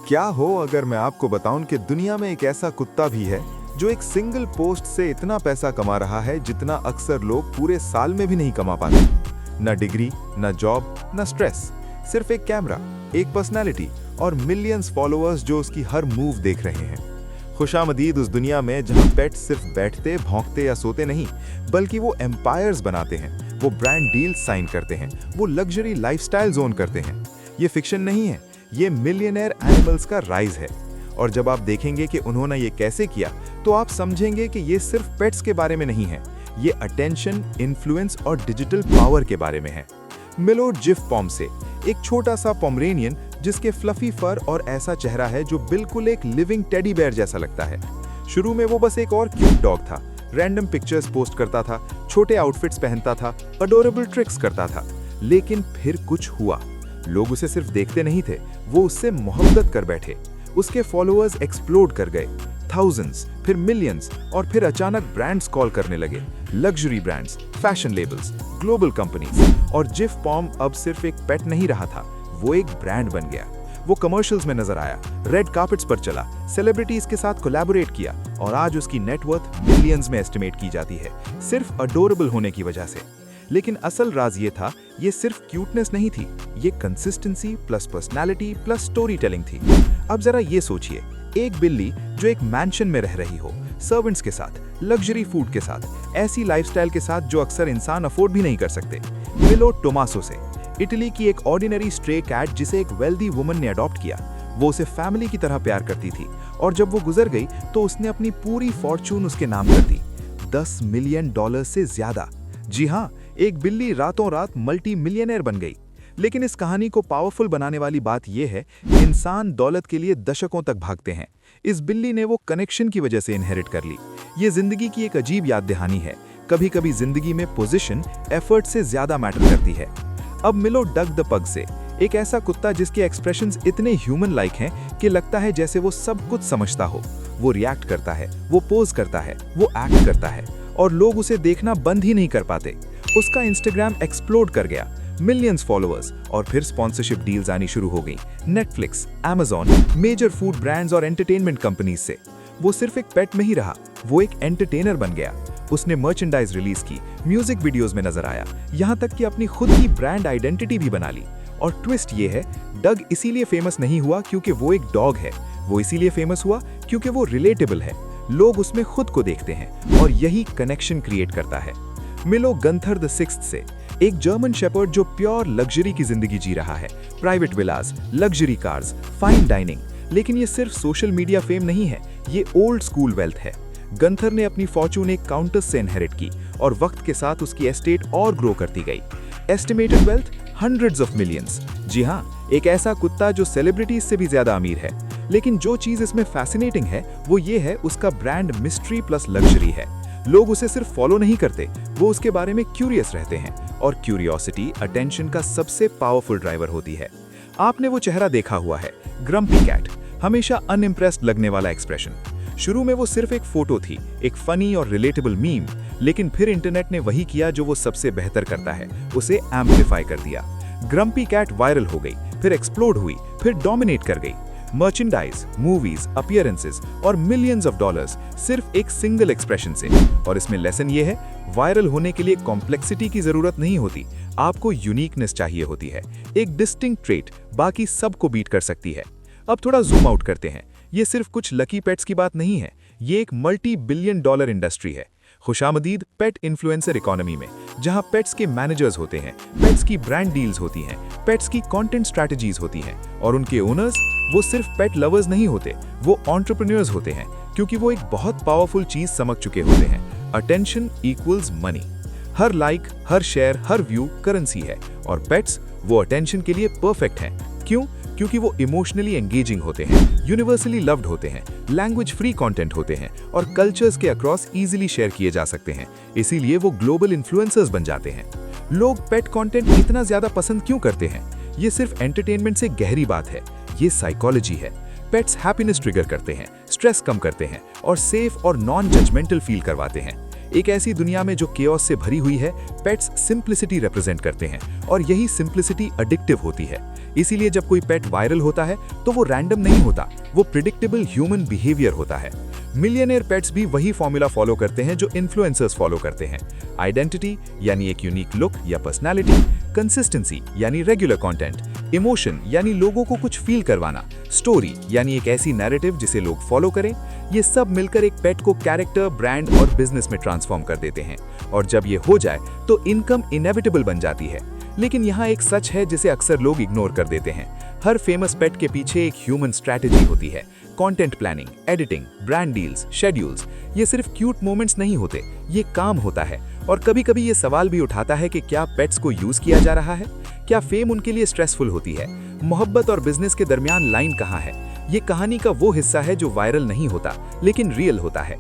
क्या हो अगर मैं आपको बताऊं कि दुनिया में एक ऐसा कुत्ता भी है जो एक सिंगल पोस्ट से इतना पैसा कमा रहा है जितना अक्सर लोग पूरे साल में भी नहीं कमा पाते। न डिग्री, न जॉब, न स्ट्रेस, सिर्फ एक कैमरा, एक पर्सनैलिटी और मिलियंस फॉलोअर्स जो उसकी हर मूव देख रहे हैं। खुशामदीद उस दुनिया में जहां पेट सिर्फ बैठते, भौंकते या सोते नहीं, बल्कि वो एम्पायर्स बनाते हैं, वो ब्रांड डील्स साइन करते हैं, वो लग्जरी लाइफस्टाइल जोन करते हैं। ये फिक्शन नहीं है, ये मिलियनेयर एनिमल्स का राइज है। और जब आप देखेंगे कि उन्होंने ये कैसे किया, तो आप समझेंगे कि ये सिर्फ पेट्स के बारे में नहीं है, ये अटेंशन, इन्फ्लुएंस और डिजिटल पावर के बारे में है। मिलो जिफ पॉम से, एक छोटा सा पोमरेनियन जिसके फ्लफी फर और ऐसा चेहरा है जो बिल्कुल एक लिविंग टेडी बेयर जैसा लगता है। शुरू में वो बस एक और क्यूट डॉग था, रैंडम पिक्चर्स पोस्ट करता था, छोटे आउटफिट्स पहनता था, अडोरेबल ट्रिक्स करता था। लेकिन फिर कुछ हुआ। लोग उसे सिर्फ देखते नहीं थे, वो उससे मोहब्बत कर बैठे। उसके फॉलोअर्स एक्सप्लोड कर गए, थाउजेंड्स, फिर मिलियंस, और फिर अचानक ब्रांड्स कॉल करने लगे, luxury brands, fashion labels, global companies. और जिफ पॉम अब सिर्फ एक पेट नहीं रहा था, वो एक ब्रांड बन गया। वो कमर्शियल्स में नजर आया, रेड कार्पेट्स पर चला, सेलिब्रिटीज के साथ कोलैबोरेट किया, और आज उसकी नेटवर्थ मिलियंस में एस्टिमेट की जाती है, सिर्फ अडोरेबल होने की वजह से। लेकिन असल राज ये था, ये सिर्फ क्यूटनेस नहीं थी, ये consistency plus personality plus story telling थी। अब जरा ये सोचिए, एक बिल्ली जो एक मैंशन में रह रही हो, सर्वेंट्स के साथ, लग्जरी फूड के साथ, ऐसी लाइफस्टाइल के साथ जो अक्सर इंसान अफोर्ड भी नहीं कर सकते। मिलो टोमासो से, इटली की एक ऑर्डिनरी स्ट्रे कैट जिसे एक वेल्दी वुमन ने अडॉप्ट किया। वो उसे फैमिली की तरह प्यार करती थी, और जब वो गुजर गई तो उसने अपनी पूरी फॉर्च्यून उसके नाम कर दी, $10 मिलियन से ज्यादा। जी हाँ, एक बिल्ली रातों रात मल्टी मिलियनेयर बन गई। लेकिन इस कहानी को पावरफुल बनाने वाली बात यह है, इंसान दौलत के लिए दशकों तक भागते हैं। इस बिल्ली ने वो कनेक्शन की वजह से इनहेरिट कर ली। ये जिंदगी की एक अजीब याद दहानी है, कभी कभी जिंदगी में पोजीशन एफर्ट से ज्यादा मैटर करती है। अब मिलो डग द पग से, एक ऐसा कुत्ता जिसके एक्सप्रेशंस इतने ह्यूमन लाइक हैं कि लगता है जैसे वो सब कुछ समझता हो। वो रिएक्ट करता है, वो पोज करता है, वो एक्ट करता है, और लोग उसे देखना बंद ही नहीं कर पाते। उसका इंस्टाग्राम एक्सप्लोड कर गया, मिलियंस फॉलोअर्स, और फिर स्पॉन्सरशिप डील्स आनी शुरू हो गई, Netflix, Amazon, major food brands और एंटरटेनमेंट कंपनीज से। वो सिर्फ एक पेट नहीं रहा, वो एक एंटरटेनर बन गया। उसने मर्चेंडाइज रिलीज की, म्यूजिक वीडियोस में नजर आया, यहाँ तक कि अपनी खुद की ब्रांड आइडेंटिटी भी बना ली। और ट्विस्ट ये है, डग इसीलिए फेमस नहीं हुआ क्योंकि वो एक डॉग है, वो इसीलिए फेमस हुआ क्योंकि वो रिलेटेबल है। लोग उसमें खुद को देखते हैं, और यही कनेक्शन क्रिएट करता है। मिलो गंथर द सिक्स्थ से, एक जर्मन शेपर्ड जो प्योर लग्जरी की जिंदगी जी रहा है, प्राइवेट विलास, लग्जरी कार्स, फाइन डाइनिंग। लेकिन ये सिर्फ सोशल मीडिया फेम नहीं है, ये ओल्ड स्कूल वेल्थ है। गंथर ने अपनी फॉर्च्यून एक काउंटस से इनहेरिट की, और वक्त के साथ उसकी एस्टेट और ग्रो करती गई। Estimated wealth hundreds of millions. जी हाँ, एक ऐसा कुत्ता जो सेलिब्रिटीज से भी ज्यादा अमीर है। लेकिन जो चीज इसमें फैसिनेटिंग है, वो ये है उसका ब्रांड मिस्ट्री प्लस लग्जरी है। लोग उसे सिर्फ फॉलो नहीं करते, वो उसके बारे में क्यूरियस रहते हैं, और क्यूरियोसिटी अटेंशन का सबसे पावरफुल ड्राइवर होती है। आपने वो चेहरा देखा हुआ है, ग्रम्पी कैट, हमेशा अनइम्प्रेस्ड लगने वाला एक्सप्रेशन। शुरू में वो सिर्फ एक फोटो थी, एक फनी और रिलेटेबल मीम, लेकिन फिर इंटरनेट ने वही किया जो वो सबसे बेहतर करता है, उसे एम्प्लीफाई कर दिया। ग्रम्पी कैट वायरल हो गई, फिर एक्सप्लोड हुई, फिर डोमिनेट कर गई। मर्चेंडाइज, मूवीज, अपीयरेंसेस और मिलियंस ऑफ डॉलर्स सिर्फ एक सिंगल एक्सप्रेशन से। और इसमें लेसन ये है, वायरल होने के लिए कॉम्प्लेक्सिटी की जरूरत नहीं होती, आपको यूनिकनेस चाहिए होती है। एक डिस्टिंक्ट ट्रेट बाकी सबको बीट कर सकती है। अब थोड़ा जूम आउट करते हैं, ये सिर्फ कुछ लकी पेट्स की बात नहीं है, ये एक मल्टी बिलियन डॉलर इंडस्ट्री है। खुशामदीद पेट इन्फ्लुएंसर इकोनॉमी में, जहां पेट्स के मैनेजर्स होते हैं, पेट्स की ब्रांड डील्स होती हैं, पेट्स की कंटेंट स्ट्रैटेजीज होती हैं, और उनके ओनर्स वो सिर्फ पेट लवर्स नहीं होते, वो एंटरप्रेन्योर्स होते हैं, क्योंकि वो एक बहुत पावरफुल चीज समझ चुके होते हैं, अटेंशन इक्वल्स मनी। हर लाइक, हर शेयर, हर व्यू करेंसी है, और पेट्स वो अटेंशन के लिए परफेक्ट हैं। क्यों? क्योंकि वो इमोशनली एंगेजिंग होते हैं, यूनिवर्सली लव्ड होते हैं, लैंग्वेज फ्री कंटेंट होते हैं, और कल्चर्स के अक्रॉस इजीली शेयर किए जा सकते हैं। इसीलिए वो ग्लोबल इन्फ्लुएंसर्स बन जाते हैं। लोग पेट कंटेंट इतना ज्यादा पसंद क्यों करते हैं? ये सिर्फ एंटरटेनमेंट से गहरी बात है, ये साइकोलॉजी है। पेट्स हैप्पीनेस ट्रिगर करते हैं, स्ट्रेस कम करते हैं, और सेफ और नॉन जजमेंटल फील करवाते हैं। एक ऐसी दुनिया में जो केओस से भरी हुई है, पेट्स सिंप्लिसिटी रिप्रेजेंट करते हैं और यही सिंप्लिसिटी एडिक्टिव होती है। इसीलिए जब कोई पेट वायरल होता है तो वो रैंडम नहीं होता, वो प्रिडिक्टेबल ह्यूमन बिहेवियर होता है। मिलियनेयर पेट्स भी वही फॉर्मूला फॉलो करते हैं जो इन्फ्लुएंसर्स फॉलो करते हैं। आइडेंटिटी यानी एक यूनिक लुक या पर्सनालिटी, कंसिस्टेंसी यानी रेगुलर कंटेंट, इमोशन यानी लोगों को कुछ फील करवाना, स्टोरी यानी एक ऐसी नैरेटिव जिसे लोग फॉलो करें। ये सब मिलकर एक पेट को कैरेक्टर, ब्रांड और बिजनेस में ट्रांसफॉर्म कर देते हैं। और जब ये हो जाए तो इनकम इनएविटेबल बन जाती है। लेकिन यहाँ एक सच है जिसे अक्सर लोग इग्नोर कर देते हैं। हर फेमस पेट के पीछे एक ह्यूमन स्ट्रैटेजी होती है। Content planning, editing, brand deals, schedules. ये सिर्फ क्यूट मोमेंट्स नहीं होते, ये काम होता है। और कभी कभी ये सवाल भी उठाता है कि क्या पेट्स को यूज किया जा रहा है? क्या फेम उनके लिए स्ट्रेसफुल होती है? मोहब्बत और बिजनेस के दरमियान लाइन कहाँ है? ये कहानी का वो हिस्सा है जो वायरल नहीं होता लेकिन रियल होता है।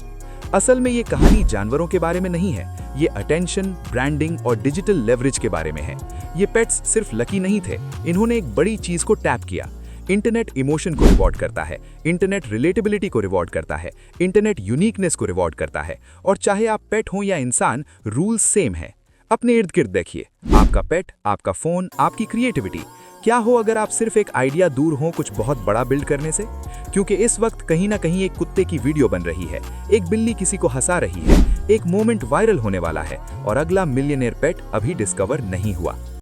असल में ये कहानी जानवरों के बारे में नहीं है, ये अटेंशन, ब्रांडिंग और डिजिटल लेवरेज के बारे में है। ये पेट्स सिर्फ लकी नहीं थे, इन्होंने एक बड़ी चीज को टैप किया। इंटरनेट इमोशन को रिवॉर्ड करता है, इंटरनेट रिलेटेबिलिटी को रिवॉर्ड करता है, इंटरनेट यूनिकनेस को रिवॉर्ड करता है। और चाहे आप पेट हो या इंसान, रूल्स सेम है। अपने इर्द गिर्द देखिए, आपका पेट, आपका फोन, आपकी क्रिएटिविटी। क्या हो अगर आप सिर्फ एक आइडिया दूर हो कुछ बहुत बड़ा बिल्ड करने से? क्योंकि इस वक्त कहीं ना कहीं एक कुत्ते की वीडियो बन रही है, एक बिल्ली किसी को हंसा रही है, एक मोमेंट वायरल होने वाला है और अगला मिलियनेयर पेट अभी डिस्कवर नहीं हुआ।